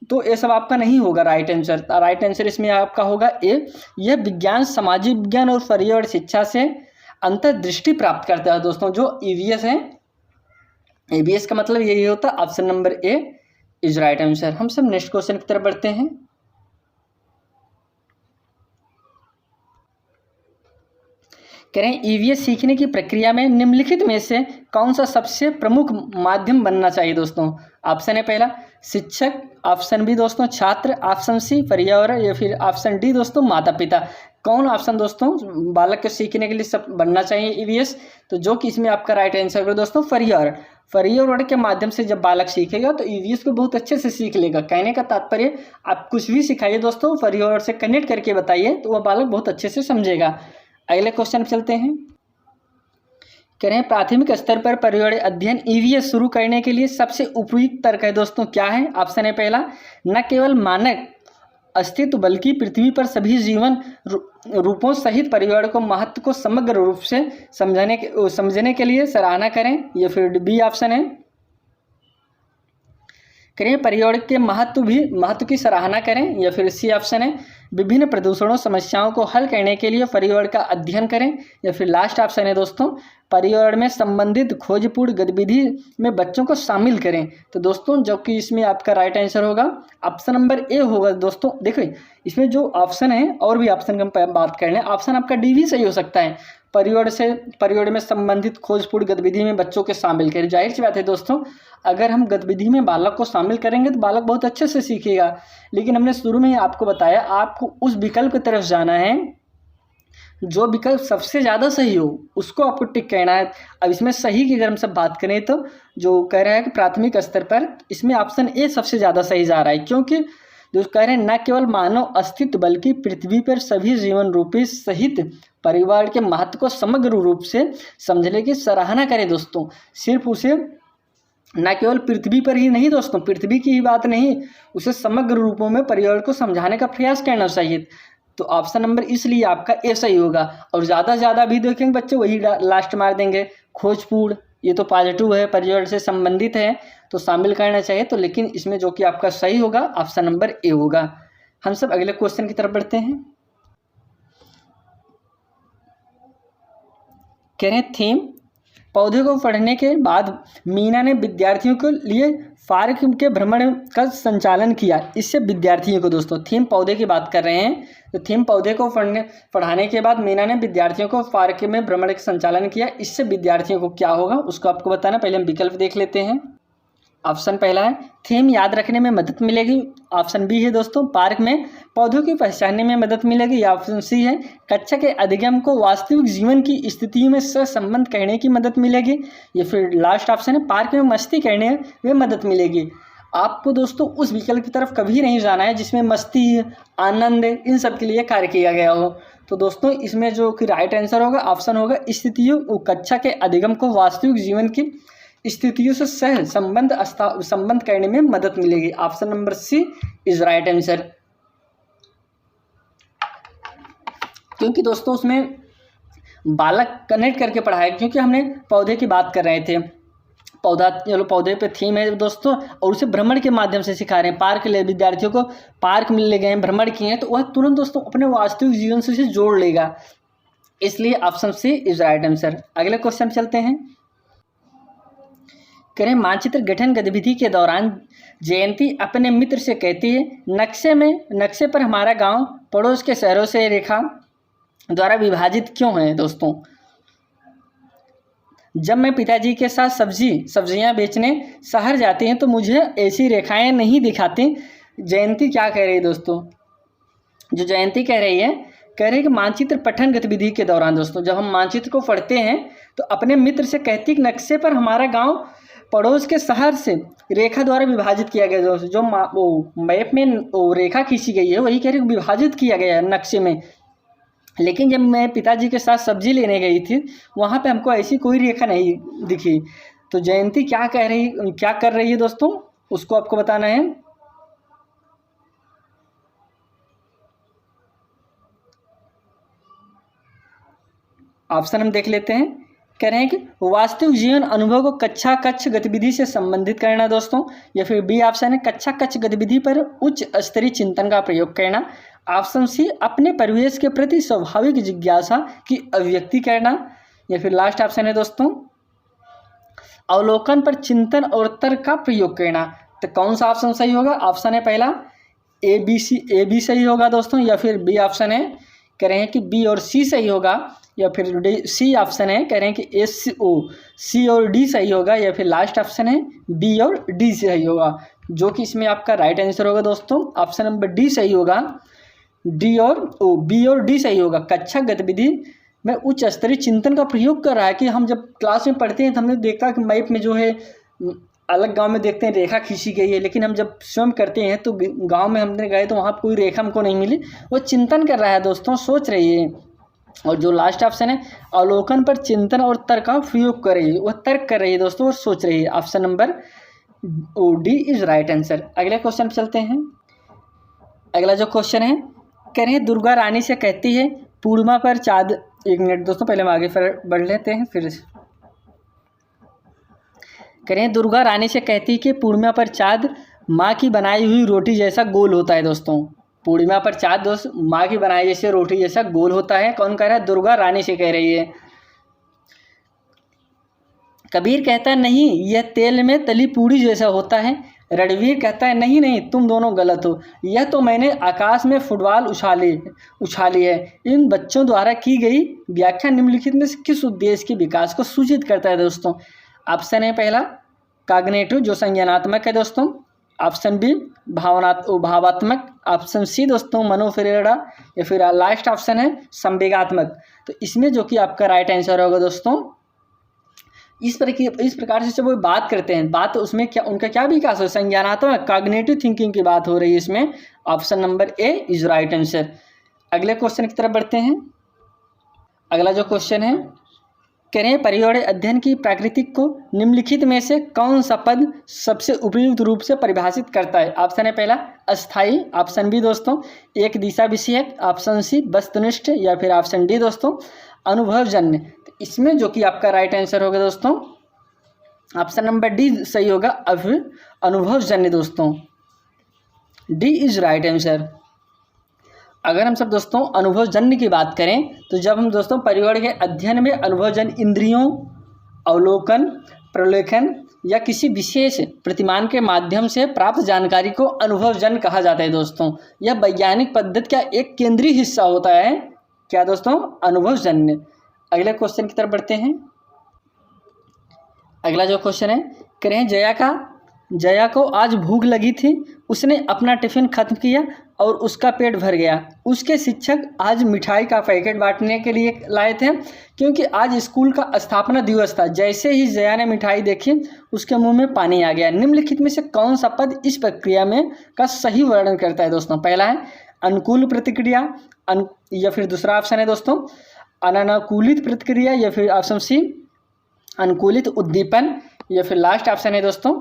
तो ये सब आपका नहीं होगा राइट आंसर। राइट आंसर इसमें आपका होगा ए, यह विज्ञान, सामाजिक विज्ञान और पर्यावरण शिक्षा से अंतर्दृष्टि प्राप्त करता है दोस्तों। जो ईवीएस है, ईवीएस का मतलब यही होता है। Option number A is right answer. हम सब नेक्स्ट क्वेश्चन की तरफ बढ़ते हैं। कह रहे हैं ईवीएस सीखने की प्रक्रिया में निम्नलिखित में से कौन सा सबसे प्रमुख माध्यम बनना चाहिए दोस्तों। ऑप्शन है पहला शिक्षक, ऑप्शन बी दोस्तों छात्र, ऑप्शन सी पर्यावरण, या फिर ऑप्शन डी दोस्तों माता पिता। कौन ऑप्शन दोस्तों बालक के सीखने के लिए सब बनना चाहिए ईवीएस? तो जो कि इसमें आपका राइट आंसर है दोस्तों पर्यावरण के माध्यम से जब बालक सीखेगा तो ईवीएस को बहुत अच्छे से सीख लेगा। कहने का तात्पर्य आप कुछ भी सिखाइए दोस्तों, पर्यावरण से कनेक्ट करके बताइए तो वह बालक बहुत अच्छे से समझेगा। अगले क्वेश्चन पर चलते हैं। कह रहे हैं प्राथमिक स्तर पर पर्यावरण अध्ययन ईवीएस शुरू करने के लिए सबसे उपयुक्त तर्क है दोस्तों। क्या है? ऑप्शन है पहला न केवल मानव अस्तित्व बल्कि पृथ्वी पर सभी जीवन रूपों सहित पर्यावरण को महत्व को समग्र रूप से समझने के लिए सराहना करें, या फिर बी ऑप्शन है करें पर्यावरण के महत्व की सराहना करें, या फिर सी ऑप्शन है विभिन्न प्रदूषणों समस्याओं को हल करने के लिए पर्यावरण का अध्ययन करें, या फिर लास्ट ऑप्शन है दोस्तों पर्यावरण में संबंधित खोजपूर्ण गतिविधि में बच्चों को शामिल करें। तो दोस्तों जो कि इसमें आपका राइट आंसर होगा ऑप्शन नंबर ए होगा। दोस्तों देखिए इसमें जो ऑप्शन है और भी ऑप्शन की हम बात कर लें, ऑप्शन आपका डी भी सही हो सकता है, पर्यावरण में संबंधित खोजपूर्ण गतिविधि में बच्चों के शामिल करें। जाहिर सी बात है दोस्तों, अगर हम गतिविधि में बालक को शामिल करेंगे तो बालक बहुत अच्छे से सीखेगा, लेकिन हमने शुरू में ही आपको बताया आपको उस विकल्प की तरफ जाना है जो विकल्प सबसे ज़्यादा सही हो, उसको आपको टिक कहना है। अब इसमें सही की अगर हम सब बात करें तो जो कह रहा है कि प्राथमिक स्तर पर इसमें ऑप्शन ए सबसे ज़्यादा सही जा रहा है, क्योंकि जो कह रहे हैं न केवल मानव अस्तित्व बल्कि पृथ्वी पर सभी जीवन रूपी सहित परिवार के महत्व को समग्र रूप से समझने की सराहना करें। दोस्तों सिर्फ उसे न केवल पृथ्वी पर ही नहीं दोस्तों, पृथ्वी की ही बात नहीं, उसे समग्र रूपों में पर्यावरण को समझाने का प्रयास करना चाहिए। तो ऑप्शन नंबर इसलिए आपका ए सही होगा। और ज़्यादा से ज़्यादा भी देखेंगे बच्चे वही लास्ट मार देंगे, खोजपूर्ण ये तो पॉजिटिव है, पर्यावरण से संबंधित है तो शामिल करना चाहिए। तो लेकिन इसमें जो कि आपका सही होगा ऑप्शन नंबर ए होगा। हम सब अगले क्वेश्चन की तरफ बढ़ते हैं। कह रहे हैं थीम पौधे को पढ़ने के बाद मीना ने विद्यार्थियों के लिए पार्क के भ्रमण का संचालन किया। इससे विद्यार्थियों को दोस्तों थीम पौधे की बात कर रहे हैं, तो थीम पौधे को पढ़ाने के बाद मीना ने विद्यार्थियों को पार्क में भ्रमण का संचालन किया। इससे विद्यार्थियों को क्या होगा उसको आपको बताना। पहले हम विकल्प देख लेते हैं। ऑप्शन पहला है थीम याद रखने में मदद मिलेगी। ऑप्शन बी है दोस्तों पार्क में पौधों की पहचानने में मदद मिलेगी। या ऑप्शन सी है कक्षा के अधिगम को वास्तविक जीवन की स्थितियों में सहसंबंध करने की मदद मिलेगी। या फिर लास्ट ऑप्शन है पार्क में मस्ती करने में मदद मिलेगी। आपको दोस्तों उस विकल्प की तरफ कभी नहीं जाना है जिसमें मस्ती, आनंद इन सब के लिए कार्य किया गया हो। तो दोस्तों इसमें जो कि राइट आंसर होगा ऑप्शन होगा स्थितियों कक्षा के अधिगम को वास्तविक जीवन की स्थितियों से सह संबंध करने में मदद मिलेगी। Option number C is right answer. क्योंकि दोस्तों उसमें बालक कनेक्ट करके पढ़ाया, क्योंकि हमने पौधे की बात कर रहे थे, पौधे पे थीम है दोस्तों, और उसे भ्रमण के माध्यम से सिखा रहे हैं। पार्क ले विद्यार्थियों को पार्क में ले गए, भ्रमण किए हैं, तो वह तुरंत दोस्तों अपने वास्तविक जीवन से उसे जोड़ लेगा। इसलिए option C is right answer. अगले क्वेश्चन चलते हैं। करें मानचित्र गठन गतिविधि के दौरान जयंती अपने मित्र से कहती है नक्शे पर हमारा गांव पड़ोस के शहरों से रेखा द्वारा विभाजित क्यों है। दोस्तों जब मैं पिताजी के साथ सब्जियां बेचने शहर जाती हैं तो मुझे ऐसी रेखाएं नहीं दिखाती। जयंती क्या कह रही है दोस्तों, जो जयंती कह रही है कि मानचित्र पठन गतिविधि के दौरान दोस्तों जब हम मानचित्र को पढ़ते हैं तो अपने मित्र से कहती कि नक्शे पर हमारा गांव पड़ोस के शहर से रेखा द्वारा विभाजित किया गया। जो मैप में वो रेखा खींची गई है वही कह रही विभाजित किया गया है नक्शे में। लेकिन जब मैं पिताजी के साथ सब्जी लेने गई थी वहाँ पे हमको ऐसी कोई रेखा नहीं दिखी। तो जयंती क्या कर रही है दोस्तों उसको आपको बताना है। ऑप्शन हम देख लेते हैं। कह रहे हैं कि वास्तविक जीवन अनुभव को कक्षा कक्ष गतिविधि से संबंधित करना दोस्तों। या फिर बी ऑप्शन है कक्षा कक्ष गतिविधि पर उच्च स्तरीय चिंतन का प्रयोग करना। ऑप्शन सी अपने परिवेश के प्रति स्वाभाविक जिज्ञासा की अभिव्यक्ति करना। या फिर लास्ट ऑप्शन है दोस्तों अवलोकन पर चिंतन और तर्क का प्रयोग करना। तो कौन सा ऑप्शन सही होगा। ऑप्शन है पहला ए बी सही होगा दोस्तों। या फिर बी ऑप्शन है कह रहे हैं कि बी और सी सही होगा। या फिर सी ऑप्शन है कह रहे हैं कि सी और डी सही होगा। या फिर लास्ट ऑप्शन है बी और डी सही होगा, जो कि इसमें आपका राइट आंसर होगा दोस्तों ऑप्शन नंबर डी सही होगा। बी और डी सही होगा। कक्षा गतिविधि में उच्च स्तरीय चिंतन का प्रयोग कर रहा है कि हम जब क्लास में पढ़ते हैं तो हमने देखा कि मैप में जो है अलग गांव में देखते हैं रेखा खींची गई है, लेकिन हम जब स्वयं करते हैं तो गांव में हमने गए तो वहाँ कोई रेखा हमको नहीं मिली। वो चिंतन कर रहा है दोस्तों, सोच रही है। और जो लास्ट ऑप्शन है अवलोकन पर चिंतन और तर्क का प्रयोग कर रही है, वह तर्क कर रही है दोस्तों और सोच रही है। Option number D is right answer. अगले क्वेश्चन चलते हैं। अगला जो क्वेश्चन है कह रहे हैं दुर्गा रानी से कहती है पूर्णिमा पर चाँद। एक मिनट दोस्तों पहले हम आगे बढ़ लेते हैं फिर कह रहे हैं दुर्गा रानी से कहती है कि पूर्णिमा पर चाँद माँ की बनाई हुई रोटी जैसा गोल होता है दोस्तों। पूर्णिमा पर चाँद दोस्त माँ की बनाई जैसे रोटी जैसा गोल होता है। कौन कह रहा है? दुर्गा रानी से कह रही है। कबीर कहता है नहीं, यह तेल में तली पूड़ी जैसा होता है। रणवीर कहता है नहीं नहीं, तुम दोनों गलत हो, यह तो मैंने आकाश में फुटबॉल उछाली है। इन बच्चों द्वारा की गई व्याख्या निम्नलिखित में से किस उद्देश्य के विकास को सूचित करता है दोस्तों? ऑप्शन है पहला कॉग्निटिव, जो संज्ञानात्मक है दोस्तों। ऑप्शन बी भावात्मक। ऑप्शन सी दोस्तों मनोप्रेरणा, या फिर लास्ट ऑप्शन है संवेगात्मक। तो इसमें जो कि आपका राइट आंसर होगा दोस्तों, इस प्रकार से जब वो बात करते हैं, बात उसमें क्या उनका क्या विकास हो? संज्ञानात्मक, कॉग्निटिव थिंकिंग की बात हो रही है इसमें। Option number A is right answer. अगले क्वेश्चन की तरफ बढ़ते हैं। अगला जो क्वेश्चन है, करें पर्यावरण अध्ययन की प्राकृतिक को निम्नलिखित में से कौन सा पद सबसे उपयुक्त रूप से परिभाषित करता है? ऑप्शन है पहला अस्थाई। ऑप्शन बी दोस्तों एक दिशा विषयक। ऑप्शन सी वस्तुनिष्ठ, या फिर ऑप्शन डी दोस्तों अनुभवजन्य। तो इसमें जो कि आपका राइट आंसर होगा दोस्तों, ऑप्शन नंबर डी सही होगा, अनुभवजन्य दोस्तों। D is right answer. अगर हम सब दोस्तों अनुभवजन्य की बात करें, तो जब हम दोस्तों पर्यावरण के अध्ययन में अनुभवजन्य इंद्रियों, अवलोकन, प्रलेखन या किसी विशेष प्रतिमान के माध्यम से प्राप्त जानकारी को अनुभवजन्य कहा जाता है दोस्तों। यह वैज्ञानिक पद्धति का एक केंद्रीय हिस्सा होता है। क्या दोस्तों? अनुभवजन्य। अगले क्वेश्चन की तरफ बढ़ते हैं। अगला जो क्वेश्चन है, करें जया को आज भूख लगी थी, उसने अपना टिफिन खत्म किया और उसका पेट भर गया। उसके शिक्षक आज मिठाई का पैकेट बांटने के लिए लाए थे, क्योंकि आज स्कूल का स्थापना दिवस था। जैसे ही जया ने मिठाई देखी, उसके मुंह में पानी आ गया। निम्नलिखित में से कौन सा पद इस प्रक्रिया में का सही वर्णन करता है दोस्तों? पहला है अनुकूल प्रतिक्रिया, या फिर दूसरा ऑप्शन है दोस्तों अनानुकूलित प्रतिक्रिया, या फिर ऑप्शन सी अनुकूलित उद्दीपन, या फिर लास्ट ऑप्शन है दोस्तों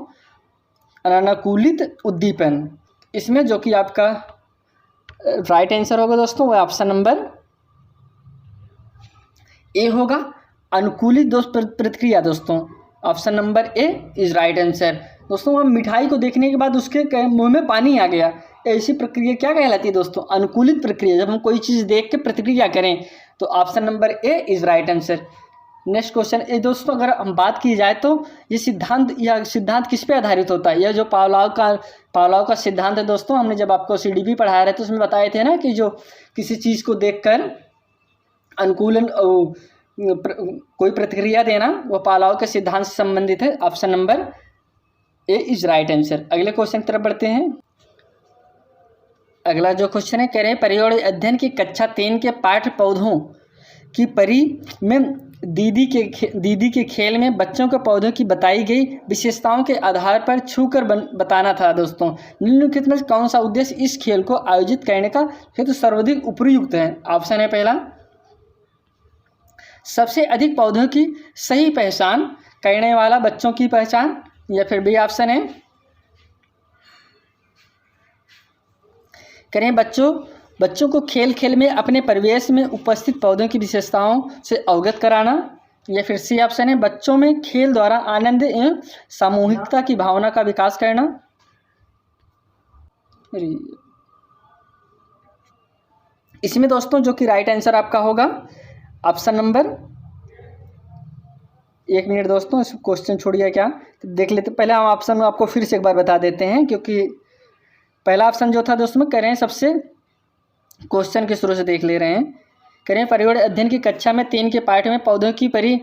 अनानुकूलित उद्दीपन। इसमें जो कि आपका राइट आंसर होगा दोस्तों वो ऑप्शन नंबर ए होगा, अनुकूलित दोस्त प्रतिक्रिया दोस्तों। Option number A is right answer. दोस्तों हम मिठाई को देखने के बाद उसके मुंह में पानी आ गया, ऐसी प्रक्रिया क्या कहलाती है दोस्तों? अनुकूलित प्रक्रिया। जब हम कोई चीज़ देख के प्रतिक्रिया करें, तो option number A is right answer. Next question ये दोस्तों, अगर हम बात की जाए तो ये सिद्धांत किस पे आधारित होता है? यह जो पावलोव का सिद्धांत है दोस्तों, हमने जब आपको CDP पढ़ाया रहे तो उसमें बताए थे ना कि जो किसी चीज़ को देखकर अनुकूलन कोई प्रतिक्रिया देना, वो पावलोव के सिद्धांत से संबंधित है। Option number A is right answer. अगले क्वेश्चन की तरफ बढ़ते हैं। अगला जो क्वेश्चन है, कह रहे हैं पर्यावरण अध्ययन की कक्षा 3 के पाठ्य पौधों की परी में दीदी के खेल में बच्चों के पौधों की बताई गई विशेषताओं के आधार पर छूकर बताना था दोस्तों। निम्नलिखित में कौन सा उद्देश्य इस खेल को आयोजित करने का हेतु सर्वाधिक उपयुक्त है? ऑप्शन है पहला सबसे अधिक पौधों की सही पहचान करने वाला बच्चों की पहचान, या फिर बी ऑप्शन है करें बच्चों को खेल में अपने परिवेश में उपस्थित पौधों की विशेषताओं से अवगत कराना, या फिर सी ऑप्शन है बच्चों में खेल द्वारा आनंद एवं सामूहिकता की भावना का विकास करना। इसमें दोस्तों जो कि राइट आंसर आपका होगा ऑप्शन नंबर, एक मिनट दोस्तों इस क्वेश्चन छोड़िए क्या, तो देख लेते। पहले हम ऑप्शन आपको फिर से एक बार बता देते हैं, क्योंकि पहला ऑप्शन जो था दोस्तों करें सबसे क्वेश्चन के शुरू से देख ले रहे हैं। करें पर्यावरण अध्ययन की कक्षा में 3 के पाठ में पौधों की परी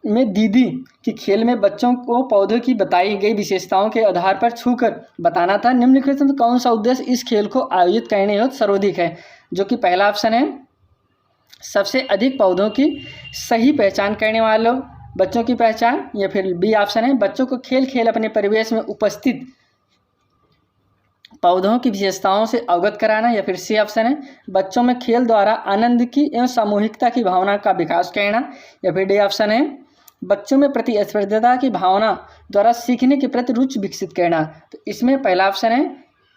में दीदी की खेल में बच्चों को पौधों की बताई गई विशेषताओं के आधार पर छूकर बताना था। निम्नलिखित में कौन सा उद्देश्य इस खेल को आयोजित करने हेतु सर्वाधिक है? जो कि पहला ऑप्शन है सबसे अधिक पौधों की सही पहचान करने वालों बच्चों की पहचान, या फिर बी ऑप्शन है बच्चों को खेल अपने परिवेश में उपस्थित पौधों की विशेषताओं से अवगत कराना, या फिर सी ऑप्शन है बच्चों में खेल द्वारा आनंद की एवं सामूहिकता की भावना का विकास करना, या फिर डी ऑप्शन है बच्चों में प्रतिस्पर्धा की भावना द्वारा सीखने के प्रति रुचि विकसित करना। तो इसमें पहला ऑप्शन है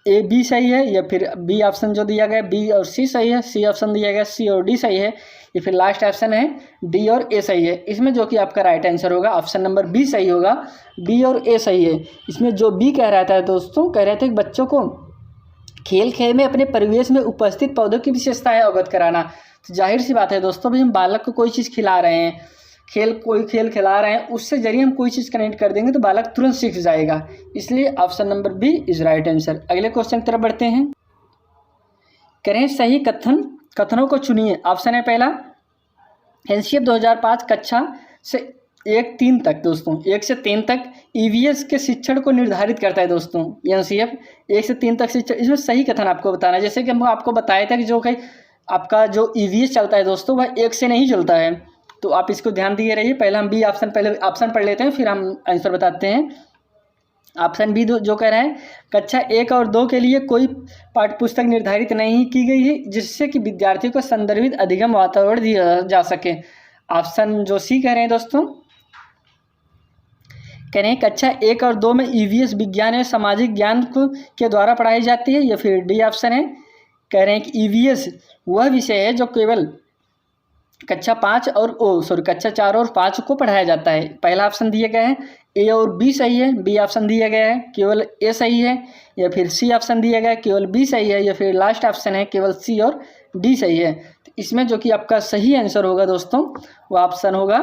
ए बी सही है, या फिर बी ऑप्शन जो दिया गया बी और सी सही है, सी ऑप्शन दिया गया सी और डी सही है, या फिर लास्ट ऑप्शन है डी और ए सही है। इसमें जो कि आपका राइट आंसर होगा ऑप्शन नंबर बी सही होगा, बी और ए सही है। इसमें जो बी कह रहा था दोस्तों, कह रहे थे कि बच्चों को खेल खेल में अपने परिवेश में उपस्थित पौधों की विशेषताएं अवगत कराना। तो जाहिर सी बात है दोस्तों, भाई हम बालक को कोई चीज़ खिला रहे हैं, कोई खेल खिला रहे हैं, उससे जरिए हम कोई चीज़ कनेक्ट कर देंगे तो बालक तुरंत सीख जाएगा। इसलिए option number B is right answer. अगले क्वेश्चन की तरफ बढ़ते हैं। करें सही कथनों को चुनिए। ऑप्शन है पहला, एनसीएफ 2005 कक्षा से 1-3 तक दोस्तों, 1 से 3 तक ईवीएस के शिक्षण को निर्धारित करता है दोस्तों। एनसीएफ 1 से 3 तक शिक्षण, इसमें सही कथन आपको बताना है। जैसे कि हम आपको बताया था कि जो कहीं आपका जो ईवीएस चलता है दोस्तों, वह 1 से नहीं चलता है, तो आप इसको ध्यान दिए रहिए। पहले हम बी ऑप्शन पढ़ लेते हैं, फिर हम आंसर बताते हैं। ऑप्शन बी जो कह रहा है, कक्षा 1 और 2 के लिए कोई पाठ्यपुस्तक निर्धारित नहीं की गई है जिससे कि विद्यार्थियों को संदर्भित अधिगम वातावरण दिया जा सके। ऑप्शन जो सी कह रहे हैं दोस्तों, कह रहे हैं कक्षा 1 और 2 में ईवीएस विज्ञान या सामाजिक ज्ञान के द्वारा पढ़ाई जाती है, या फिर डी ऑप्शन है, कह रहे हैं कि ईवीएस वह विषय है जो केवल कक्षा 4 और 5 को पढ़ाया जाता है। पहला ऑप्शन दिया गया है ए और बी सही है, बी ऑप्शन दिया गया है केवल ए सही है, या फिर सी ऑप्शन दिया गया है केवल बी सही है, या फिर लास्ट ऑप्शन है केवल सी और डी सही है। तो इसमें जो कि आपका सही आंसर होगा दोस्तों, वो ऑप्शन होगा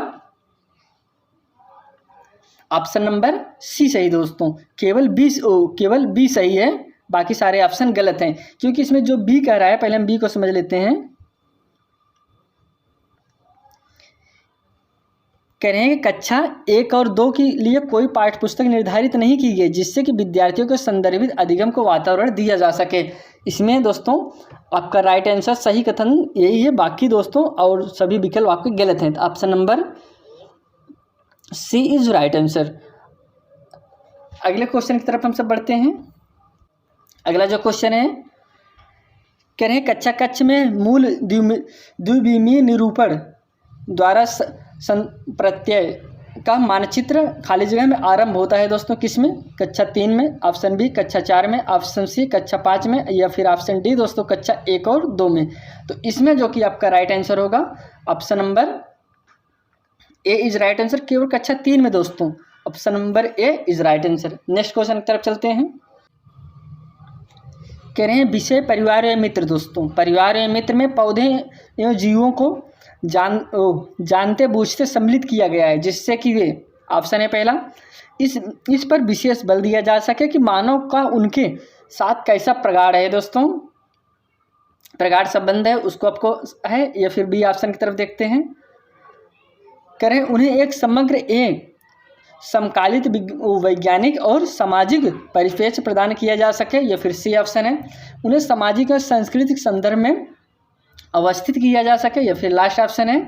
ऑप्शन नंबर सी सही दोस्तों। केवल बी सही है, बाकी सारे ऑप्शन गलत हैं। क्योंकि इसमें जो बी कह रहा है, पहले हम बी को समझ लेते हैं। कह रहे हैं कि कक्षा 1 और 2 के लिए कोई पाठ्यपुस्तक निर्धारित नहीं की गई जिससे कि विद्यार्थियों को संदर्भित अधिगम को वातावरण दिया जा सके। इसमें दोस्तों आपका राइट आंसर सही कथन यही है, बाकी दोस्तों और सभी विकल्प आपके गलत हैं। Option number C is right answer. अगले क्वेश्चन की तरफ हम सब बढ़ते हैं। अगला जो क्वेश्चन है, कह रहे हैं कक्षा कक्ष में मूल द्विविमीय निरूपण द्वारा प्रत्यय का मानचित्र खाली जगह में आरंभ होता है दोस्तों, किसमें? कक्षा 3 में, ऑप्शन बी कक्षा 4 में, ऑप्शन सी कक्षा 5 में, या फिर ऑप्शन डी दोस्तों कक्षा 1 और 2 में। तो इसमें जो कि आपका राइट आंसर होगा option number A is right answer, केवल कक्षा 3 में दोस्तों। Option number A is right answer. Next question की तरफ चलते हैं। कह रहे हैं विषय परिवार एवं मित्र दोस्तों। परिवार एवं मित्र में पौधे एवं जीवों को जानते बूझते सम्मिलित किया गया है जिससे कि वे, ऑप्शन है पहला, इस पर विशेष बल दिया जा सके कि मानव का उनके साथ कैसा प्रगाढ़ है दोस्तों, प्रगाढ़ संबंध है उसको आपको है, या फिर बी ऑप्शन की तरफ देखते हैं। करें उन्हें एक समग्र समकालिक वैज्ञानिक और सामाजिक परिप्रेक्ष्य प्रदान किया जा सके, या फिर सी ऑप्शन है उन्हें सामाजिक और सांस्कृतिक संदर्भ में अवस्थित किया जा सके, या फिर लास्ट ऑप्शन है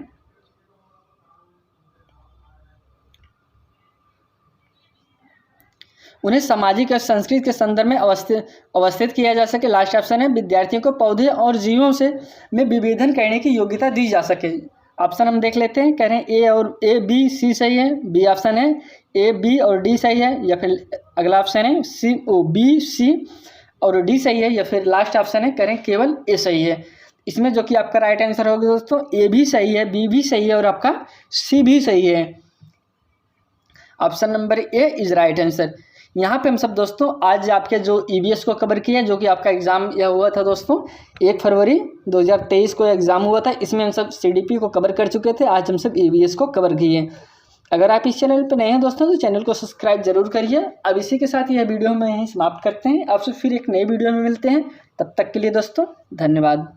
उन्हें सामाजिक और संस्कृति के संदर्भ में अवस्थित किया जा सके। लास्ट ऑप्शन है विद्यार्थियों को पौधे और जीवों में विभेदन करने की योग्यता दी जा सके। ऑप्शन हम देख लेते हैं। कह रहे हैं ए बी सी सही है, बी ऑप्शन है ए बी और डी सही है, या फिर अगला ऑप्शन है बी सी और डी सही है, या फिर लास्ट ऑप्शन है करें केवल ए सही है। इसमें जो कि आपका राइट आंसर होगा दोस्तों ए भी सही है, बी भी सही है और आपका सी भी सही है। Option number A is right answer. यहाँ पे हम सब दोस्तों आज आपके जो ईवीएस को कवर किया, जो कि आपका एग्ज़ाम यह हुआ था दोस्तों 1 फरवरी 2023 को एग्ज़ाम हुआ था। इसमें हम सब सीडीपी को कवर कर चुके थे, आज हम सब ईवीएस को कवर किए। अगर आप इस चैनल पर नए हैं दोस्तों तो चैनल को सब्सक्राइब जरूर करिए। अब इसी के साथ यह वीडियो हम यहीं समाप्त करते हैं। आपसे फिर एक नई वीडियो में मिलते हैं, तब तक के लिए दोस्तों धन्यवाद।